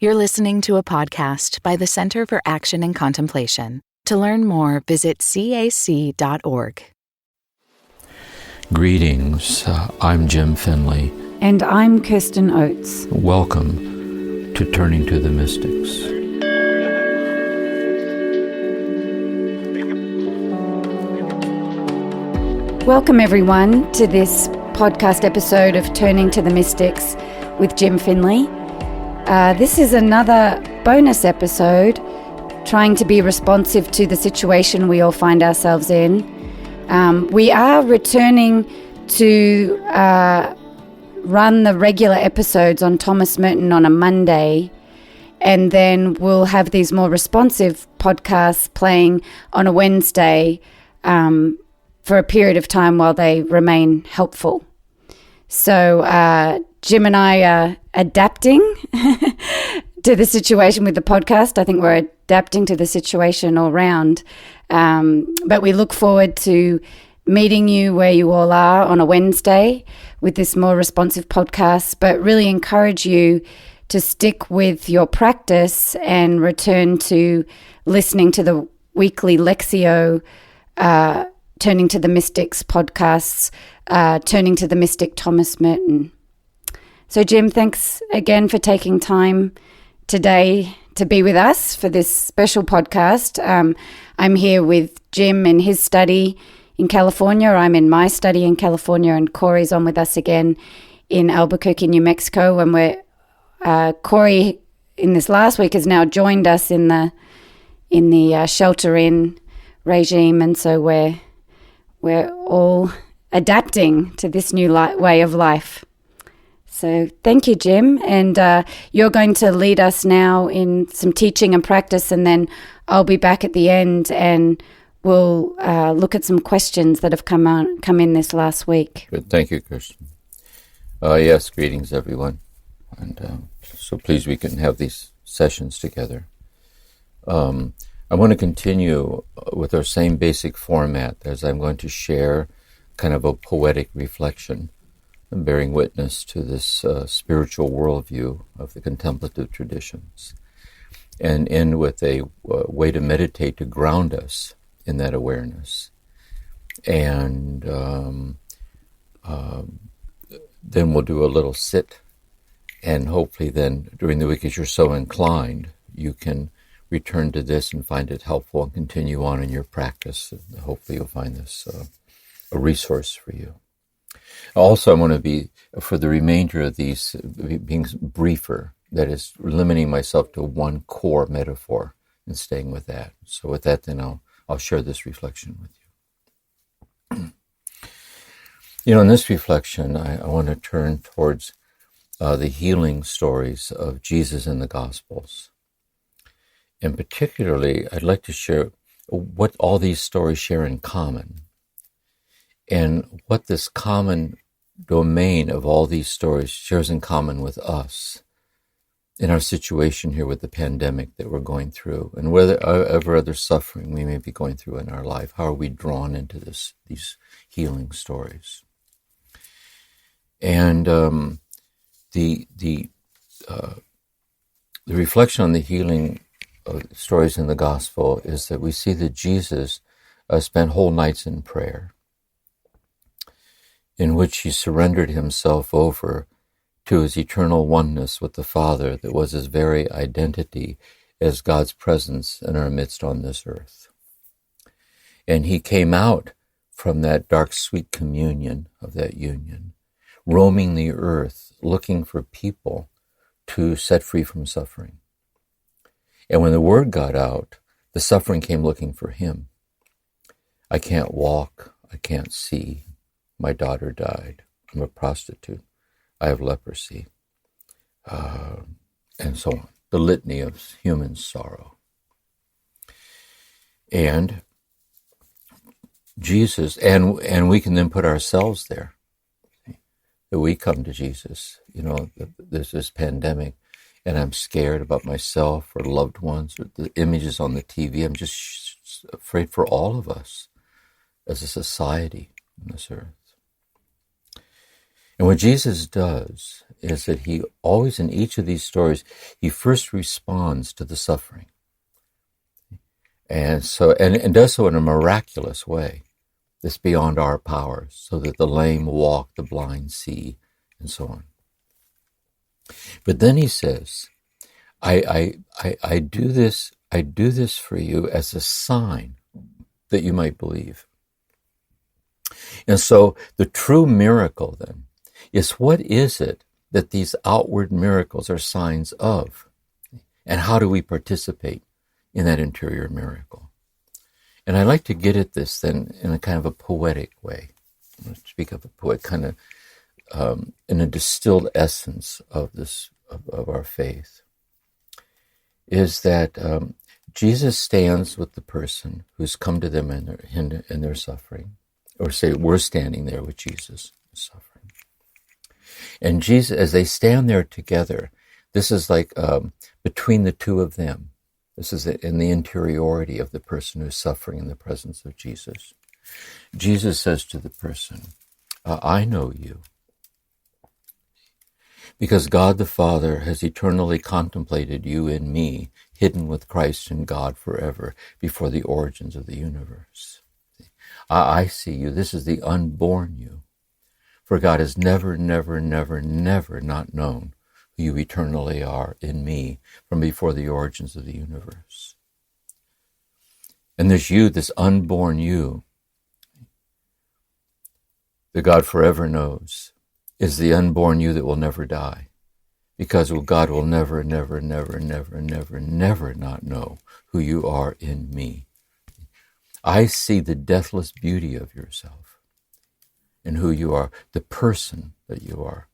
You're listening to a podcast by the Center for Action and Contemplation. To learn more, visit cac.org. Greetings, I'm Jim Finley. And I'm Kirsten Oates. Welcome to Turning to the Mystics. Welcome everyone to this podcast episode of Turning to the Mystics with Jim Finley. This is another bonus episode trying to be responsive to the situation we all find ourselves in. We are returning to run the regular episodes on Thomas Merton on a Monday, and then we'll have these more responsive podcasts playing on a Wednesday for a period of time while they remain helpful. So Jim and I are adapting to the situation with the podcast. I think we're adapting to the situation all round. But we look forward to meeting you where you all are on a Wednesday with this more responsive podcast, but really encourage you to stick with your practice and return to listening to the weekly Lexio Turning to the Mystics podcasts, Turning to the Mystic Thomas Merton. So Jim, thanks again for taking time today to be with us for this special podcast. I'm here with Jim in his study in California. I'm in my study in California, and Corey's on with us again in Albuquerque, New Mexico. And Corey in this last week has now joined us in the shelter-in regime, and so we're all adapting to this new way of life. So thank you, Jim. And you're going to lead us now in some teaching and practice, and then I'll be back at the end and we'll look at some questions that have come in this last week. Good. Thank you, Kirsten. Yes, greetings, everyone. And so pleased we can have these sessions together. I want to continue with our same basic format, as I'm going to share kind of a poetic reflection, bearing witness to this spiritual worldview of the contemplative traditions, and end with a way to meditate to ground us in that awareness. And then we'll do a little sit, and hopefully then during the week, as you're so inclined, you can return to this and find it helpful and continue on in your practice. And hopefully you'll find this a resource for you. Also, I want to be, for the remainder of these, being briefer, that is, limiting myself to one core metaphor and staying with that. So with that, then I'll share this reflection with you. In this reflection, I want to turn towards the healing stories of Jesus in the Gospels. And particularly, I'd like to share what all these stories share in common, and what this common domain of all these stories shares in common with us in our situation here with the pandemic that we're going through, and whatever other suffering we may be going through in our life. How are we drawn into these healing stories? And the reflection on the healing stories in the gospel is that we see that Jesus spent whole nights in prayer, in which he surrendered himself over to his eternal oneness with the Father that was his very identity as God's presence in our midst on this earth. And he came out from that dark, sweet communion of that union, roaming the earth, looking for people to set free from suffering. And when the word got out, the suffering came looking for him. I can't walk. I can't see. My daughter died. I'm a prostitute. I have leprosy. And so on. The litany of human sorrow. And Jesus, and we can then put ourselves there. That we come to Jesus. There's this pandemic, and I'm scared about myself or loved ones or the images on the TV. I'm just afraid for all of us as a society on this earth. And what Jesus does is that he always, in each of these stories, he first responds to the suffering. And so, and does so in a miraculous way that's beyond our powers, so that the lame walk, the blind see, and so on. But then he says, I do this for you as a sign that you might believe. And so the true miracle then is, what is it that these outward miracles are signs of? And how do we participate in that interior miracle? And I like to get at this then in a kind of a poetic way. I'm going to speak of a poet, kind of in a distilled essence of this, of our faith, is that Jesus stands with the person who's come to them in their suffering, or say we're standing there with Jesus suffering. And Jesus, as they stand there together, this is like between the two of them. This is in the interiority of the person who's suffering in the presence of Jesus. Jesus says to the person, I know you, because God the Father has eternally contemplated you in me, hidden with Christ in God forever, before the origins of the universe. I see you. This is the unborn you. For God has never, never, never, never not known who you eternally are in me from before the origins of the universe. And there's you, this unborn you, that God forever knows, is the unborn you that will never die. Because God will never, never, never, never, never, never not know who you are in me. I see the deathless beauty of yourself and who you are, the person that you are,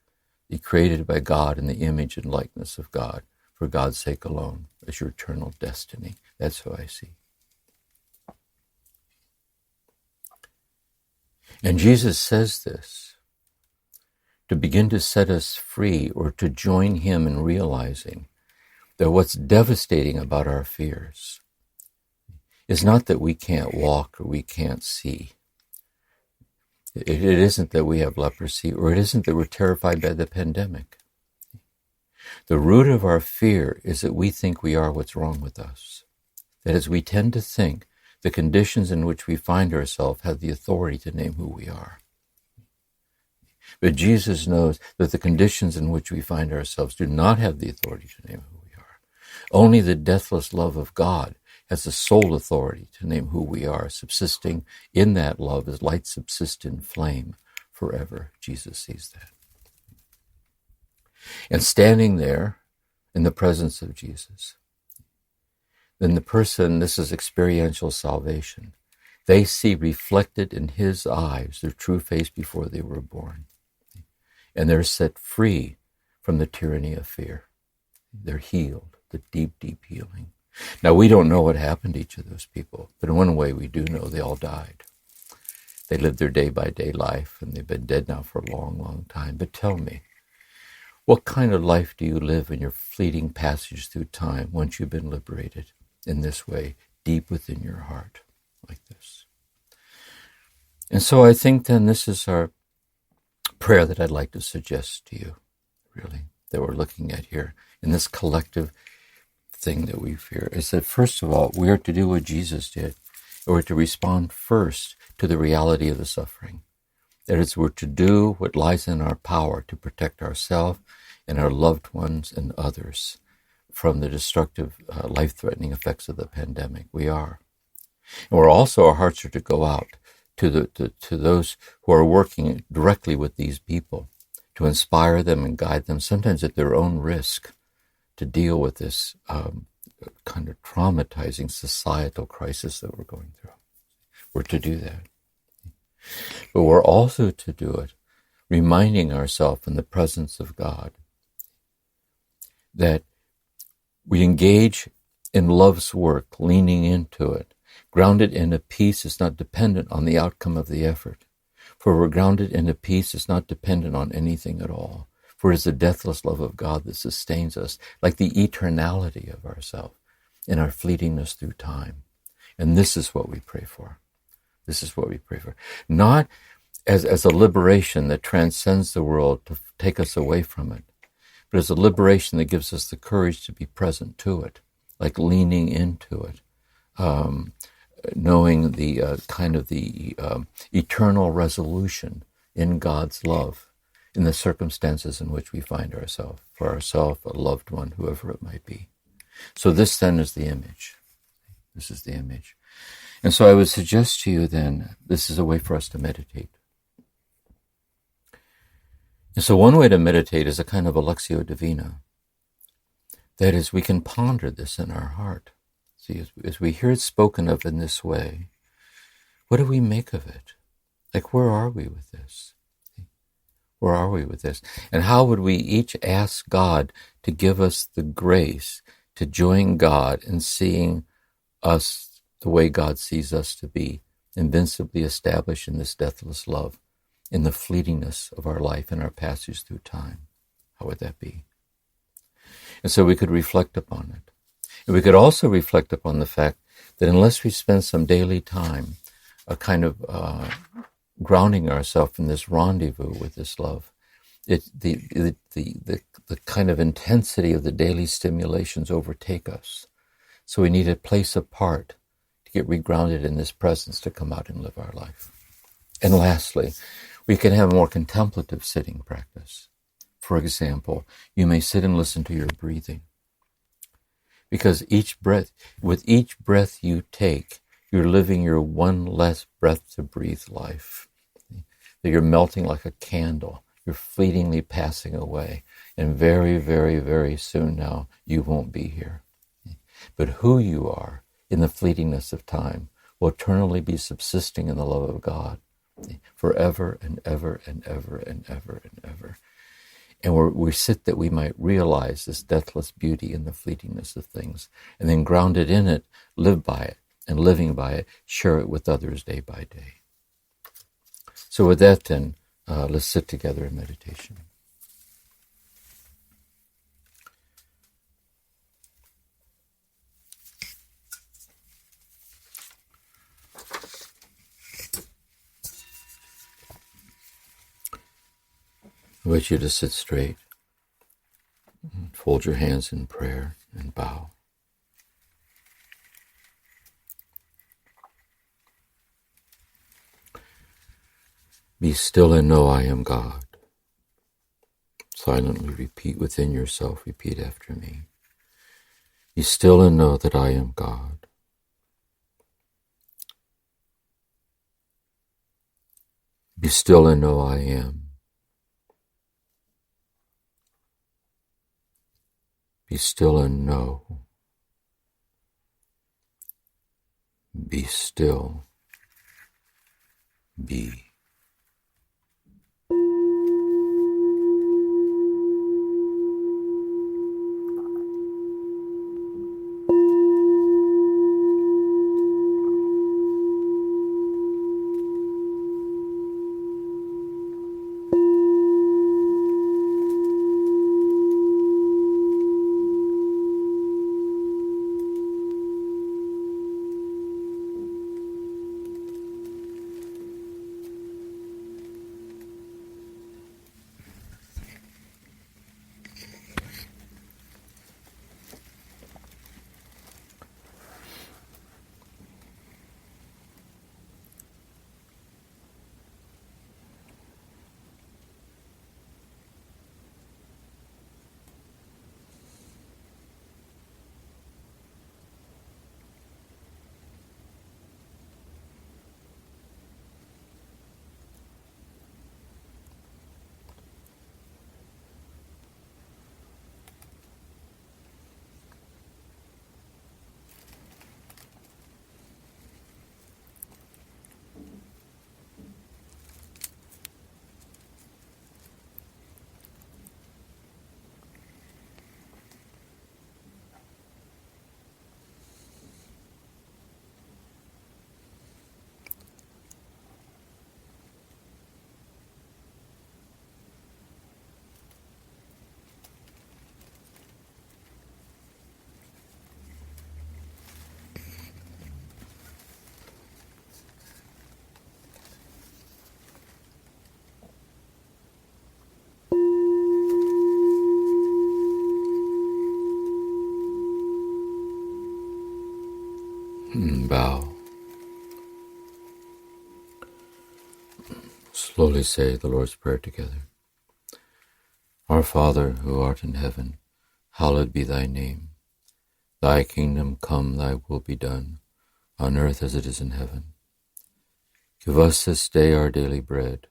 be created by God in the image and likeness of God, for God's sake alone, as your eternal destiny. That's who I see. And Jesus says this to begin to set us free, or to join him in realizing that what's devastating about our fears is not that we can't walk or we can't see. It isn't that we have leprosy, or it isn't that we're terrified by the pandemic. The root of our fear is that we think we are what's wrong with us. That is, we tend to think the conditions in which we find ourselves have the authority to name who we are. But Jesus knows that the conditions in which we find ourselves do not have the authority to name who we are. Only the deathless love of God has the sole authority to name who we are, subsisting in that love as light subsists in flame forever. Jesus sees that. And standing there in the presence of Jesus, then the person, this is experiential salvation, they see reflected in his eyes their true face before they were born. And they're set free from the tyranny of fear. They're healed, the deep, deep healing. Now, we don't know what happened to each of those people, but in one way we do know they all died. They lived their day-by-day life, and they've been dead now for a long, long time. But tell me, what kind of life do you live in your fleeting passage through time once you've been liberated in this way, deep within your heart, like this? And so I think then this is our prayer that I'd like to suggest to you, really, that we're looking at here in this collective thing that we fear, is that first of all, we are to do what Jesus did. We're to respond first to the reality of the suffering. That is, we're to do what lies in our power to protect ourselves and our loved ones and others from the destructive, life-threatening effects of the pandemic. We are. And we're also, our hearts are to go out to those who are working directly with these people, to inspire them and guide them, sometimes at their own risk, to deal with this kind of traumatizing societal crisis that we're going through. We're to do that. But we're also to do it reminding ourselves in the presence of God that we engage in love's work, leaning into it, grounded in a peace that's not dependent on the outcome of the effort. For we're grounded in a peace that's not dependent on anything at all. For it is the deathless love of God that sustains us, like the eternality of ourselves in our fleetingness through time. And this is what we pray for. This is what we pray for. Not as a liberation that transcends the world to take us away from it, but as a liberation that gives us the courage to be present to it, like leaning into it, knowing the eternal resolution in God's love in the circumstances in which we find ourselves, for ourselves, a loved one, whoever it might be. So this then is the image. This is the image. And so I would suggest to you then, this is a way for us to meditate. And so one way to meditate is a kind of Alexio Divina. That is, we can ponder this in our heart. See, as we hear it spoken of in this way, what do we make of it? Like, where are we with this? Where are we with this? And how would we each ask God to give us the grace to join God in seeing us the way God sees us to be, invincibly established in this deathless love, in the fleetingness of our life and our passage through time? How would that be? And so we could reflect upon it. And we could also reflect upon the fact that unless we spend some daily time a kind of grounding ourselves in this rendezvous with this love, the kind of intensity of the daily stimulations overtake us. So we need a place apart to get regrounded in this presence to come out and live our life. And lastly, we can have a more contemplative sitting practice. For example, you may sit and listen to your breathing. Because with each breath you take, you're living your one less breath to breathe life. That you're melting like a candle. You're fleetingly passing away. And very, very, very soon now, you won't be here. But who you are in the fleetingness of time will eternally be subsisting in the love of God forever and ever and ever and ever and ever. And we sit that we might realize this deathless beauty in the fleetingness of things, and then grounded in it, live by it, and living by it, share it with others day by day. So with that then, let's sit together in meditation. I invite you to sit straight, fold your hands in prayer, and bow. Be still and know I am God. Silently repeat within yourself, repeat after me. Be still and know that I am God. Be still and know I am. Be still and know. Be still. Be. Bow. Slowly say the Lord's Prayer together. Our Father, who art in heaven, hallowed be thy name. Thy kingdom come, thy will be done, on earth as it is in heaven. Give us this day our daily bread,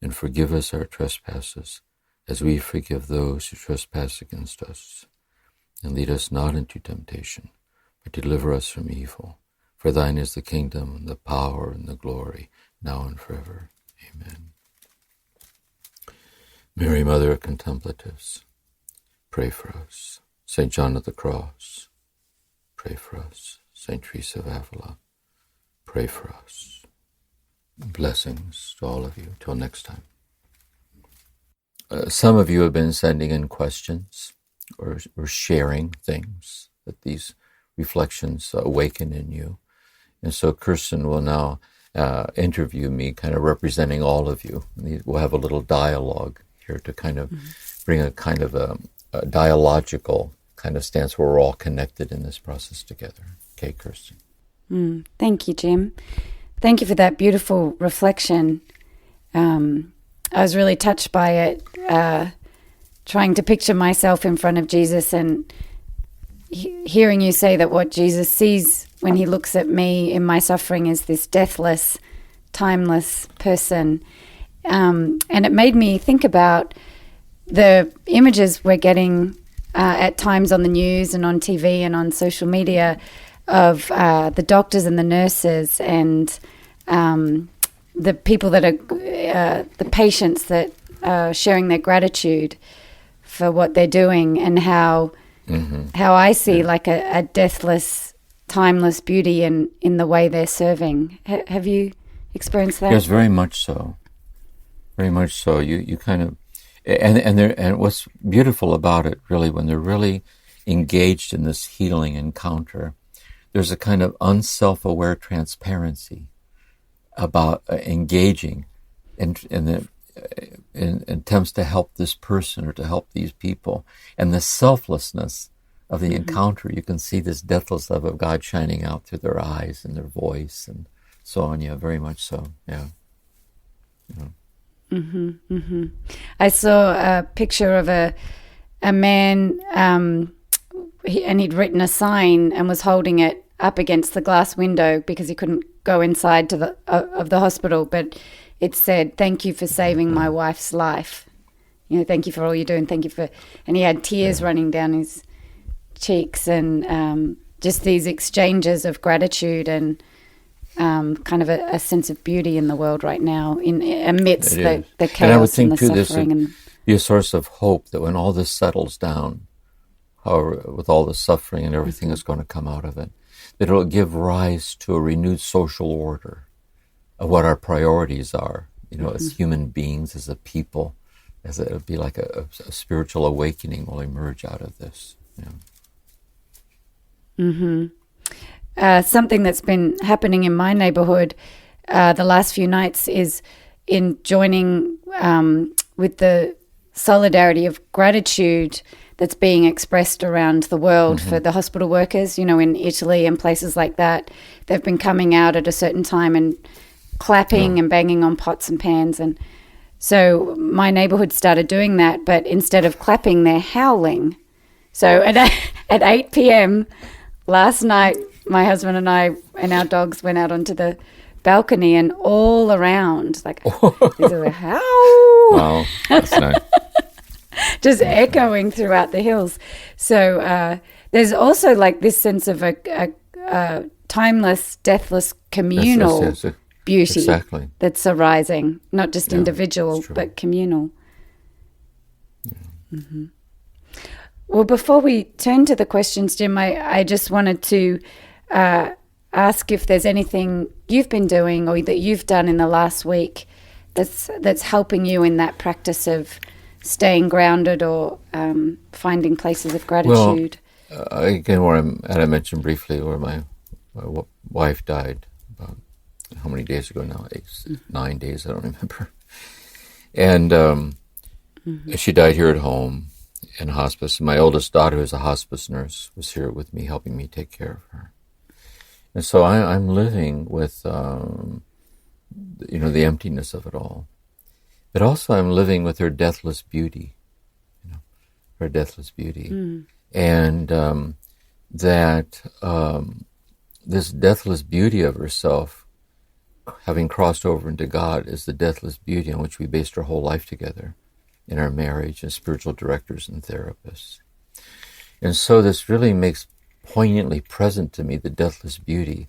and forgive us our trespasses, as we forgive those who trespass against us. And lead us not into temptation, but deliver us from evil. For thine is the kingdom, and the power, and the glory, now and forever. Amen. Mary, Mother of Contemplatives, pray for us. St. John of the Cross, pray for us. St. Teresa of Avila, pray for us. Blessings to all of you. Till next time. Some of you have been sending in questions or sharing things that these reflections awaken in you. And so Kirsten will now interview me, kind of representing all of you. We'll have a little dialogue here to kind of bring a kind of a dialogical kind of stance where we're all connected in this process together. Okay, Kirsten. Thank you, Jim. Thank you for that beautiful reflection. I was really touched by it, trying to picture myself in front of Jesus and hearing you say that what Jesus sees when he looks at me in my suffering is this deathless, timeless person. And it made me think about the images we're getting at times on the news and on TV and on social media of the doctors and the nurses and the people that are the patients that are sharing their gratitude for what they're doing, and how I see like a deathless, timeless beauty in the way they're serving. Have you experienced that? Yes, very much so. Very much so. You kind of, and what's beautiful about it, really, when they're really engaged in this healing encounter, there's a kind of unself-aware transparency about engaging in attempts to help this person or to help these people. And the selflessness of the encounter, you can see this deathless love of God shining out through their eyes and their voice and so on. Yeah, very much so. Yeah. I saw a picture of a man, and he'd written a sign and was holding it up against the glass window because he couldn't go inside to the hospital, but it said, "Thank you for saving my wife's life. Thank you for all you do, and thank you for." And he had tears running down his cheeks, and just these exchanges of gratitude and kind of a sense of beauty in the world right now, amidst the chaos and I would think and the too, suffering. This would be a source of hope that when all this settles down, however, with all the suffering and everything that's going to come out of it, that it'll give rise to a renewed social order of what our priorities are, as human beings, as a people, it'll be like a spiritual awakening will emerge out of this. Something that's been happening in my neighborhood the last few nights is in joining with the solidarity of gratitude that's being expressed around the world for the hospital workers, in Italy and places like that. They've been coming out at a certain time and clapping and banging on pots and pans. And so my neighborhood started doing that, but instead of clapping, they're howling. So at 8 p.m. last night, my husband and I and our dogs went out onto the balcony, and all around, like, these are the howl. Wow, that's nice. Just echoing throughout the hills. So there's also like this sense of a timeless, deathless, communal beauty that's arising, not just individual, but communal. Yeah. Well, before we turn to the questions, Jim, I just wanted to ask if there's anything you've been doing or that you've done in the last week that's helping you in that practice of staying grounded or finding places of gratitude. Well, again, where I mentioned briefly where my wife died about how many days ago now? 9 days, I don't remember. And she died here at home in hospice. My oldest daughter, who's a hospice nurse, was here with me, helping me take care of her. And so I'm living with, the emptiness of it all. But also I'm living with her deathless beauty, her deathless beauty. And this deathless beauty of herself, having crossed over into God, is the deathless beauty on which we based our whole life together in our marriage as spiritual directors and therapists. And so this really makes poignantly present to me the deathless beauty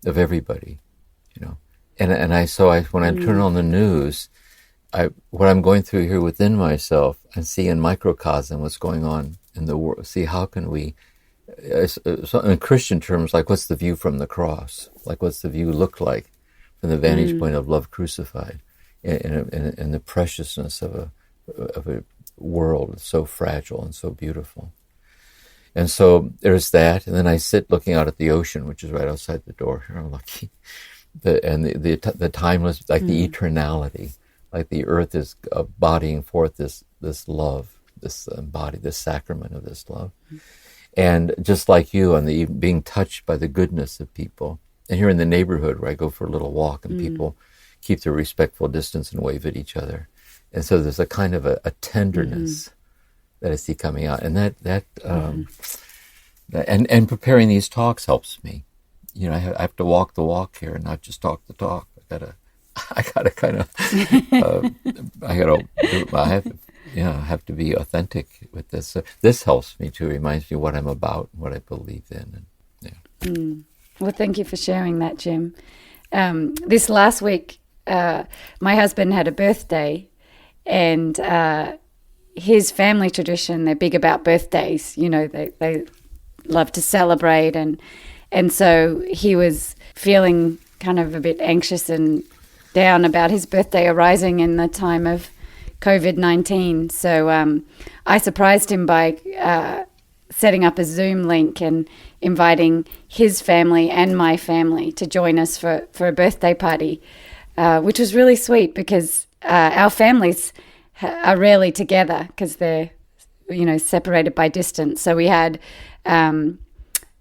of everybody, And when I turn on the news, what I'm going through here within myself, and see in microcosm what's going on in the world. See, how can we, in Christian terms, like what's the view from the cross? Like what's the view look like from the vantage point of love crucified, and the preciousness of a world that's so fragile and so beautiful. And so there's that, and then I sit looking out at the ocean, which is right outside the door here. I'm lucky, the timeless, like the eternality, like the earth is bodying forth this love, this body, this sacrament of this love. And just like you, being touched by the goodness of people. And here in the neighborhood where I go for a little walk, and people keep their respectful distance and wave at each other. And so there's a kind of a tenderness that I see coming out. And and preparing these talks helps me. I have to walk the walk here and not just talk the talk. I have to be authentic with this. So this helps me too. Reminds me what I'm about, what I believe in. Well, thank you for sharing that, Jim. This last week, my husband had a birthday, and his family tradition, they're big about birthdays. They love to celebrate, and so he was feeling kind of a bit anxious and down about his birthday arising in the time of COVID-19. So I surprised him by setting up a Zoom link and inviting his family and my family to join us for a birthday party, which was really sweet because our families are rarely together because they're, separated by distance. So we had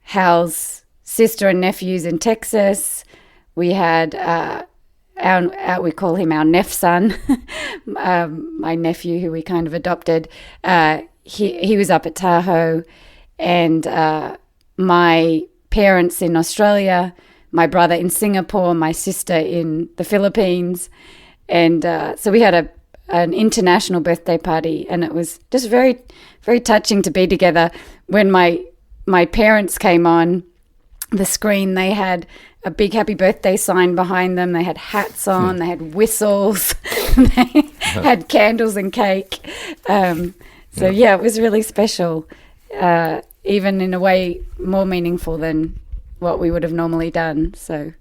Hal's sister and nephews in Texas. We had we call him our Neff son, my nephew who we kind of adopted. He was up at Tahoe, and my parents in Australia, my brother in Singapore, my sister in the Philippines, and so we had an international birthday party, and it was just very, very touching to be together. When my parents came on the screen, they had a big happy birthday sign behind them. They had hats on, they had whistles, they had candles and cake. It was really special, even in a way more meaningful than what we would have normally done. So,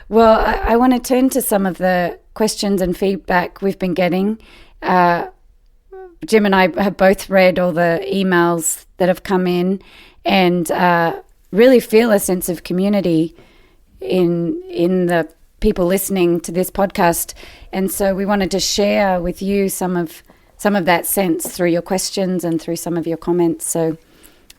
well, I want to turn to some of the questions and feedback we've been getting. Jim and I have both read all the emails that have come in, and really feel a sense of community in the people listening to this podcast. And so we wanted to share with you some of that sense through your questions and through some of your comments. So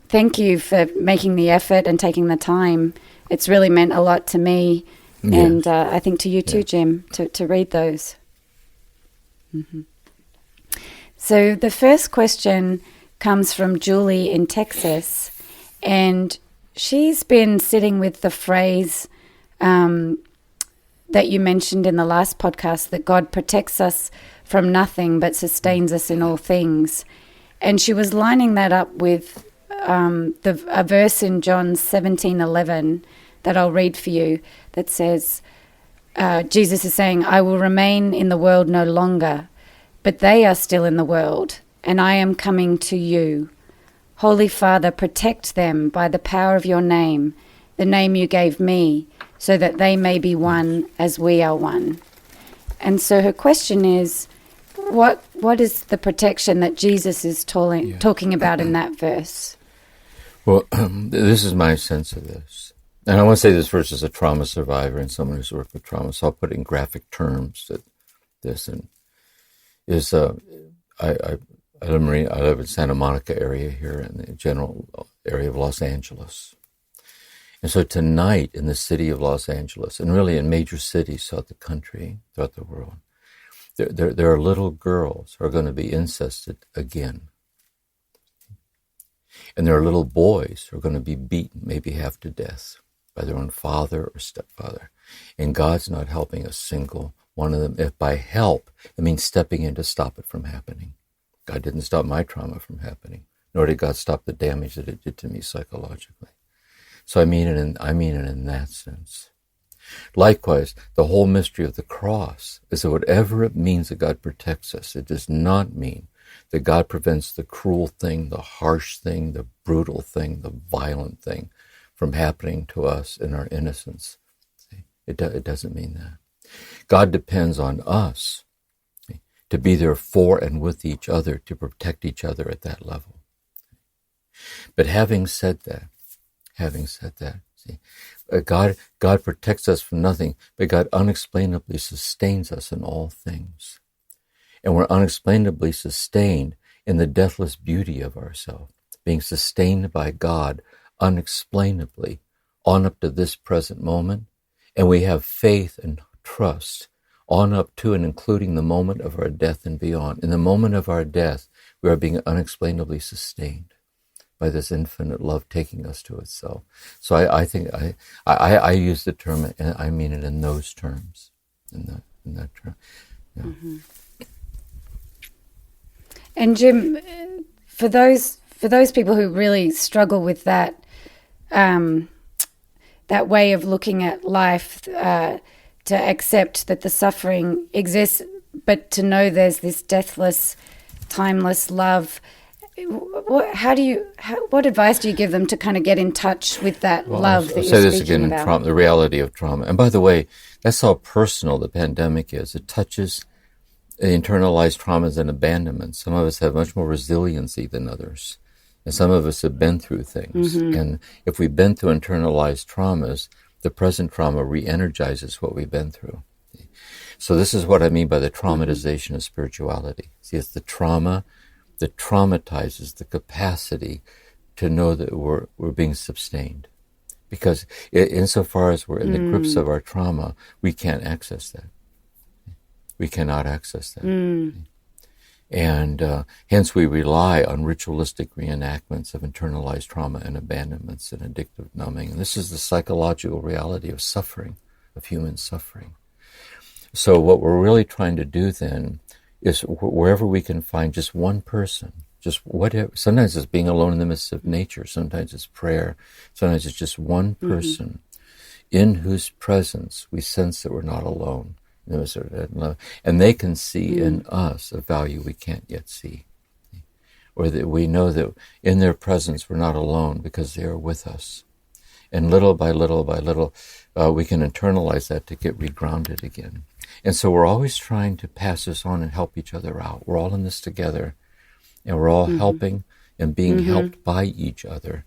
thank you for making the effort and taking the time. It's really meant a lot to me, and I think to you too, Jim, to read those. So the first question comes from Julie in Texas, and she's been sitting with the phrase that you mentioned in the last podcast, that God protects us from nothing but sustains us in all things. And she was lining that up with a verse in John 17:11 that I'll read for you that says, Jesus is saying, I will remain in the world no longer, but they are still in the world, and I am coming to you. Holy Father, protect them by the power of your name, the name you gave me, so that they may be one as we are one. And so her question is, what is the protection that Jesus is talking about in that verse? Well, this is my sense of this. And I want to say this verse as a trauma survivor and someone who's worked with trauma, so I'll put it in graphic terms that this is I live in Santa Monica area here in the general area of Los Angeles. And so tonight in the city of Los Angeles, and really in major cities throughout the country, throughout the world, there are little girls who are going to be incested again. And there are little boys who are going to be beaten, maybe half to death, by their own father or stepfather. And God's not helping a single one of them. If by help, it means stepping in to stop it from happening. God didn't stop my trauma from happening, nor did God stop the damage that it did to me psychologically. So I mean it in that sense. Likewise, the whole mystery of the cross is that whatever it means that God protects us, it does not mean that God prevents the cruel thing, the harsh thing, the brutal thing, the violent thing from happening to us in our innocence. See? It doesn't mean that. God depends on us to be there for and with each other, to protect each other at that level. But having said that, see, God protects us from nothing, but God unexplainably sustains us in all things. And we're unexplainably sustained in the deathless beauty of ourselves, being sustained by God unexplainably on up to this present moment. And we have faith and trust on up to and including the moment of our death and beyond. In the moment of our death, we are being unexplainably sustained by this infinite love taking us to itself. So I think I use the term, and I mean it in those terms, in that term. Yeah. Mm-hmm. And Jim, for those people who really struggle with that that way of looking at life, to accept that the suffering exists, but to know there's this deathless, timeless love. What advice do you give them to kind of get in touch with that love that you're speaking about? I'll say this again, trauma, the reality of trauma. And by the way, that's how personal the pandemic is. It touches internalized traumas and abandonment. Some of us have much more resiliency than others. And some of us have been through things. Mm-hmm. And if we've been through internalized traumas, the present trauma re-energizes what we've been through. So this is what I mean by the traumatization of spirituality. See, it's the trauma that traumatizes the capacity to know that we're being sustained. Because insofar as we're in the grips of our trauma, we can't access that. We cannot access that. And hence we rely on ritualistic reenactments of internalized trauma and abandonments and addictive numbing. And this is the psychological reality of suffering, of human suffering. So what we're really trying to do then is wherever we can find just one person, just whatever. Sometimes it's being alone in the midst of nature. Sometimes it's prayer. Sometimes it's just one person in whose presence we sense that we're not alone. And they can see in us a value we can't yet see. Or that we know that in their presence we're not alone because they are with us. And little by little by little, we can internalize that to get regrounded again. And so we're always trying to pass this on and help each other out. We're all in this together, and we're all helping and being helped by each other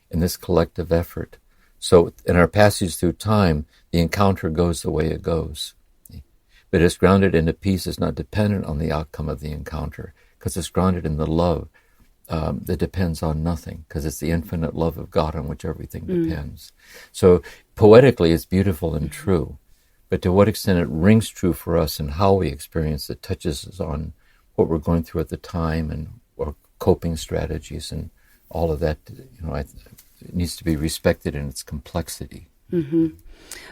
in this collective effort. So in our passage through time, the encounter goes the way it goes. But it's grounded in a peace that's not dependent on the outcome of the encounter, because it's grounded in the love that depends on nothing, because it's the infinite love of God on which everything depends. So poetically, it's beautiful and true, but to what extent it rings true for us and how we experience it touches us on what we're going through at the time and our coping strategies and all of that. It needs to be respected in its complexity. Mm-hmm.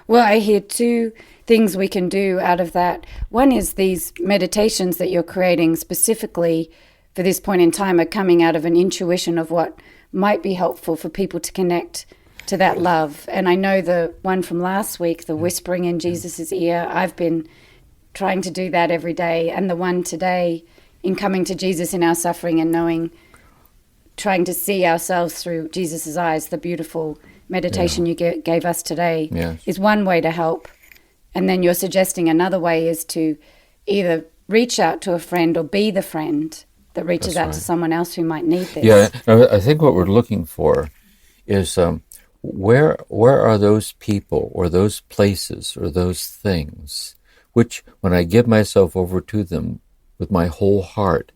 Well, I hear two things we can do out of that. One is these meditations that you're creating specifically for this point in time are coming out of an intuition of what might be helpful for people to connect to that love. And I know the one from last week, the whispering in Jesus' ear, I've been trying to do that every day. And the one today, in coming to Jesus in our suffering and knowing, trying to see ourselves through Jesus' eyes, the beautiful meditation you gave us today is one way to help. And then you're suggesting another way is to either reach out to a friend or be the friend that reaches out to someone else who might need this. Yeah, I think what we're looking for is where are those people or those places or those things which, when I give myself over to them with my whole heart,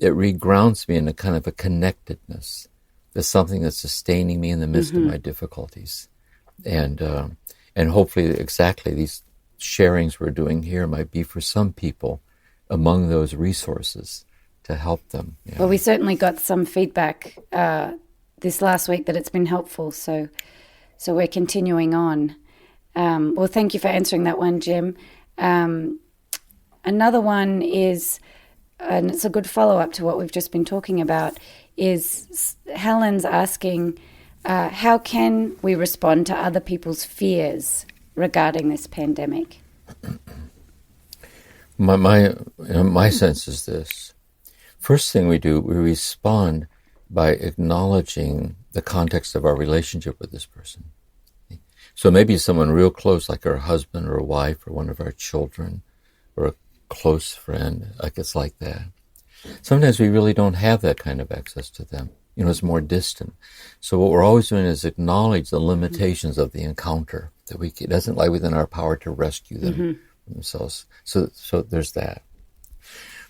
it regrounds me in a kind of a connectedness There's something that's sustaining me in the midst of my difficulties. And hopefully exactly these sharings we're doing here might be for some people among those resources to help them. Yeah. Well, we certainly got some feedback this last week that it's been helpful, so we're continuing on. Well, thank you for answering that one, Jim. Another one is, and it's a good follow-up to what we've just been talking about, is Helen's asking, how can we respond to other people's fears regarding this pandemic? My sense is this. First thing we do, we respond by acknowledging the context of our relationship with this person. So maybe someone real close, like our husband or a wife or one of our children or a close friend, like it's like that. Sometimes we really don't have that kind of access to them. It's more distant. So what we're always doing is acknowledge the limitations of the encounter, that it doesn't lie within our power to rescue them from themselves. So there's that.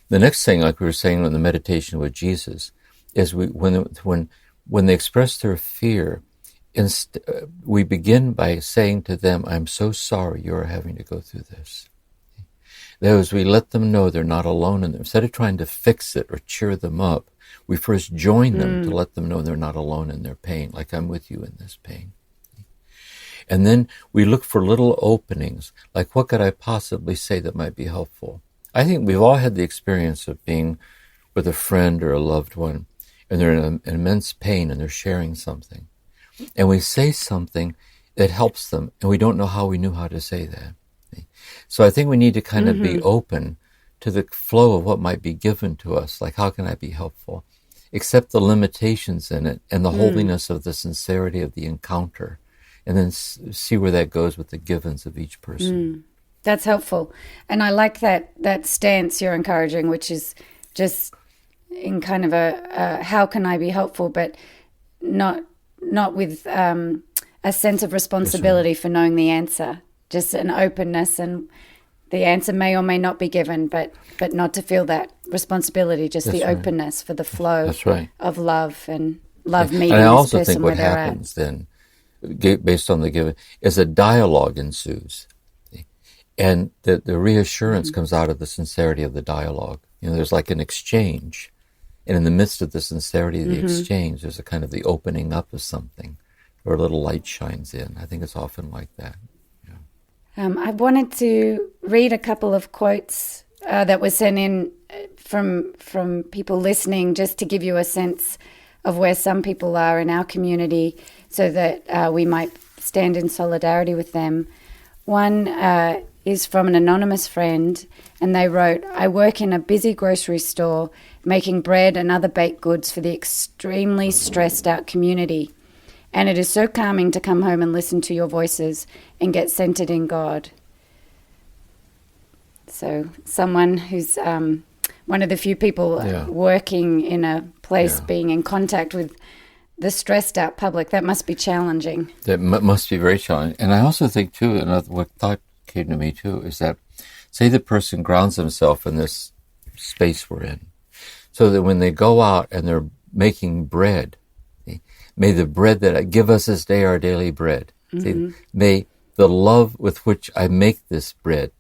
The next thing, like we were saying in the meditation with Jesus, is when they express their fear, we begin by saying to them, I'm so sorry you're having to go through this. That is, we let them know they're not alone in it. Instead of trying to fix it or cheer them up, we first join them to let them know they're not alone in their pain, like I'm with you in this pain. And then we look for little openings, like what could I possibly say that might be helpful? I think we've all had the experience of being with a friend or a loved one, and they're in immense pain and they're sharing something. And we say something that helps them, and we don't know how we knew how to say that. So I think we need to kind of be open to the flow of what might be given to us, like how can I be helpful? Accept the limitations in it and the holiness of the sincerity of the encounter, and then see where that goes with the givens of each person. That's helpful. And I like that stance you're encouraging, which is just in kind of a how can I be helpful, but not with a sense of responsibility for knowing the answer, just an openness, and the answer may or may not be given, but not to feel that responsibility, just the openness for the flow of love and love meeting and I this also person think where what they're happens then, based on the given, is a dialogue ensues. And the reassurance comes out of the sincerity of the dialogue. There's like an exchange. And in the midst of the sincerity of the exchange, there's a kind of the opening up of something, or a little light shines in. I think it's often like that. I wanted to read a couple of quotes that were sent in from people listening, just to give you a sense of where some people are in our community, so that we might stand in solidarity with them. One is from an anonymous friend, and they wrote, I work in a busy grocery store making bread and other baked goods for the extremely stressed out community. And it is so calming to come home and listen to your voices and get centered in God. So someone who's one of the few people working in a place being in contact with the stressed out public, that must be challenging. That must be very challenging. And I also think, too, what thought came to me, too, is that, say the person grounds himself in this space we're in, so that when they go out and they're making bread, may the bread that give us this day our daily bread. May the love with which I make this bread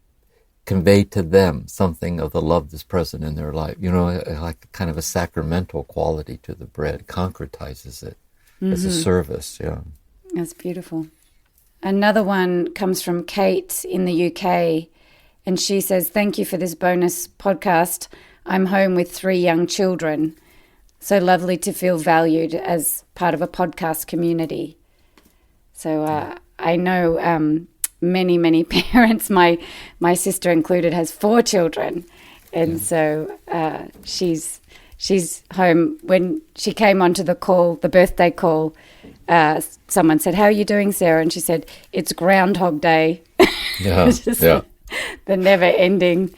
convey to them something of the love that's present in their life. Like kind of a sacramental quality to the bread, concretizes it as a service. Yeah, that's beautiful. Another one comes from Kate in the UK, and she says, thank you for this bonus podcast. I'm home with 3 young children. So lovely to feel valued as part of a podcast community. So I know many, many parents, my sister included, has 4 children. And so she's home. When she came onto the call, the birthday call, someone said, how are you doing, Sarah? And she said, it's Groundhog Day. The never-ending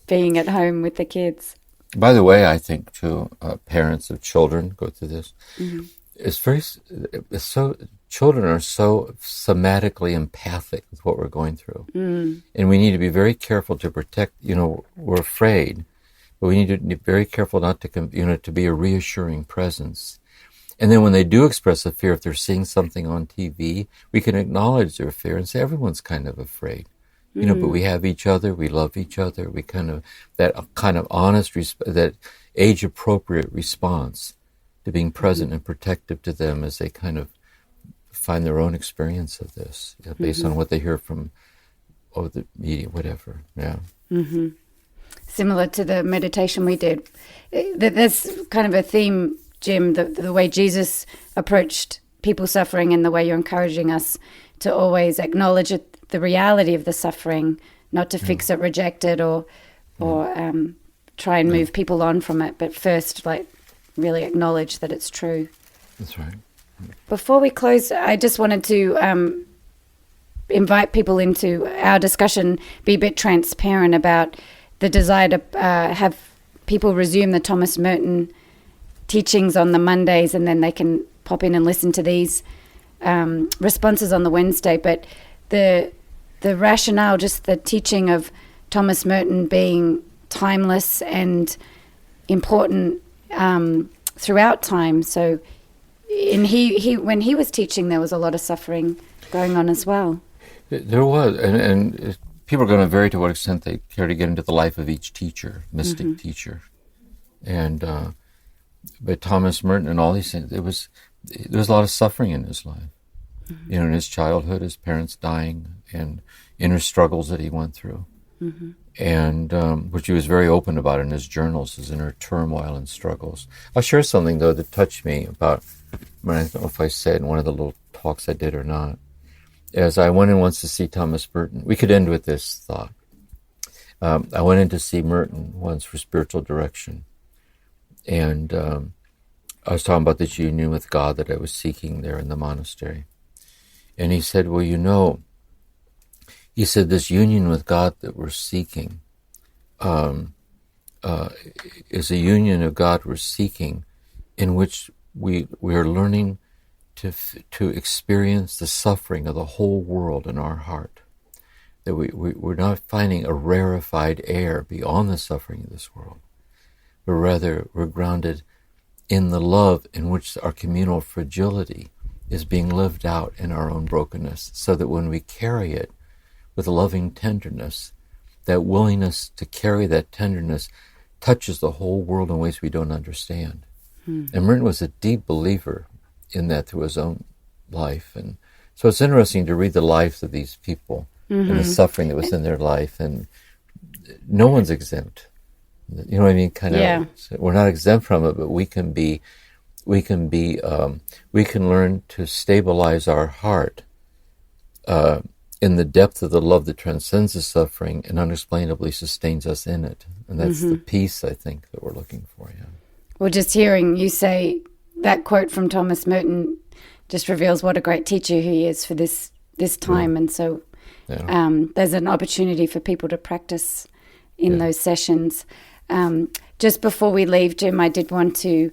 being at home with the kids. By the way, I think, too, parents of children go through this. Children are so somatically empathic with what we're going through. And we need to be very careful to protect, we're afraid, but we need to be very careful not to, to be a reassuring presence. And then when they do express a fear, if they're seeing something on TV, we can acknowledge their fear and say, everyone's kind of afraid. But we have each other, we love each other, we that kind of honest, that age-appropriate response to being present and protective to them as they kind of find their own experience of this, based on what they hear from the media, whatever. Yeah. Mm-hmm. Similar to the meditation we did. There's kind of a theme, Jim, the way Jesus approached people suffering and the way you're encouraging us to always acknowledge the reality of the suffering, not to fix it, reject it, or try and move people on from it, but first, really acknowledge that it's true. That's right. Before we close, I just wanted to invite people into our discussion, be a bit transparent about the desire to have people resume the Thomas Merton teachings on the Mondays, and then they can pop in and listen to these responses on the Wednesday. But the rationale, just the teaching of Thomas Merton being timeless and important throughout time. So when he was teaching, there was a lot of suffering going on as well. There was, and people are going to vary to what extent they care to get into the life of each teacher, mystic teacher. And but Thomas Merton and all these things, there was a lot of suffering in his life. In his childhood, his parents dying, and inner struggles that he went through. And which he was very open about in his journals, his inner turmoil and struggles. I'll share something, though, that touched me about, I don't know if I said in one of the little talks I did or not. As I went in once to see Thomas Merton, we could end with this thought. I went in to see Merton once for spiritual direction. And I was talking about this union with God that I was seeking there in the monastery. And he said, well, he said, this union with God that we're seeking is a union of God we're seeking in which we are learning to experience the suffering of the whole world in our heart. That we're not finding a rarefied air beyond the suffering of this world, but rather we're grounded in the love in which our communal fragility is being lived out in our own brokenness, so that when we carry it with loving tenderness, that willingness to carry that tenderness touches the whole world in ways we don't understand. And Merton was a deep believer in that through his own life. And so it's interesting to read the lives of these people and the suffering that was in their life. And no one's exempt. You know what I mean? We're not exempt from it, but we can learn to stabilize our heart in the depth of the love that transcends the suffering and unexplainably sustains us in it. And that's the peace, I think, that we're looking for. Yeah. Well, just hearing you say that quote from Thomas Merton just reveals what a great teacher he is for this time. And so there's an opportunity for people to practice in those sessions. Just before we leave, Jim, I did want to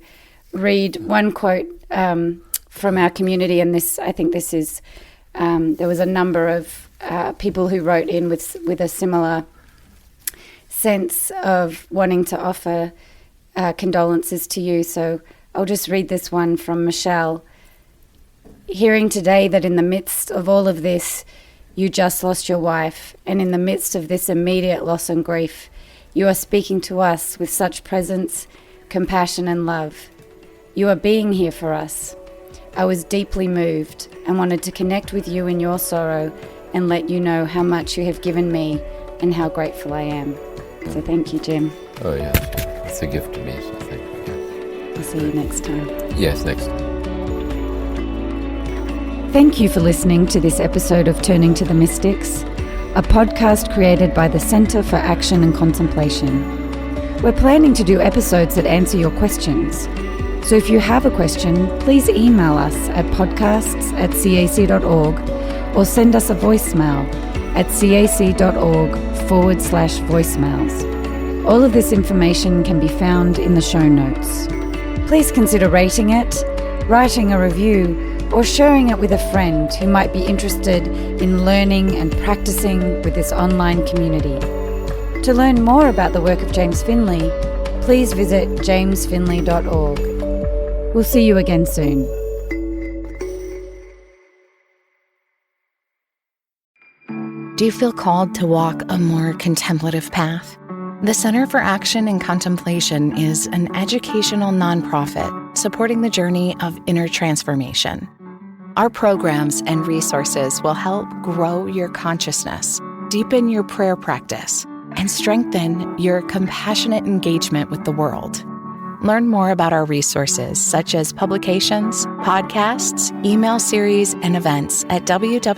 read one quote from our community, and I think this is, there was a number of people who wrote in with a similar sense of wanting to offer condolences to you. So I'll just read this one from Michelle. Hearing today that in the midst of all of this, you just lost your wife, and in the midst of this immediate loss and grief, you are speaking to us with such presence, compassion, and love. You are being here for us. I was deeply moved and wanted to connect with you in your sorrow and let you know how much you have given me and how grateful I am. So thank you, Jim. Oh, yeah. It's a gift to me, so thank you. I'll see you next time. Yes, next time. Thank you for listening to this episode of Turning to the Mystics, a podcast created by the Center for Action and Contemplation. We're planning to do episodes that answer your questions. So if you have a question, please email us at podcasts@cac.org or send us a voicemail at cac.org/voicemails. All of this information can be found in the show notes. Please consider rating it, writing a review, or sharing it with a friend who might be interested in learning and practicing with this online community. To learn more about the work of James Finley, please visit jamesfinley.org. We'll see you again soon. Do you feel called to walk a more contemplative path? The Center for Action and Contemplation is an educational nonprofit supporting the journey of inner transformation. Our programs and resources will help grow your consciousness, deepen your prayer practice, and strengthen your compassionate engagement with the world. Learn more about our resources, such as publications, podcasts, email series, and events at www.cac.org.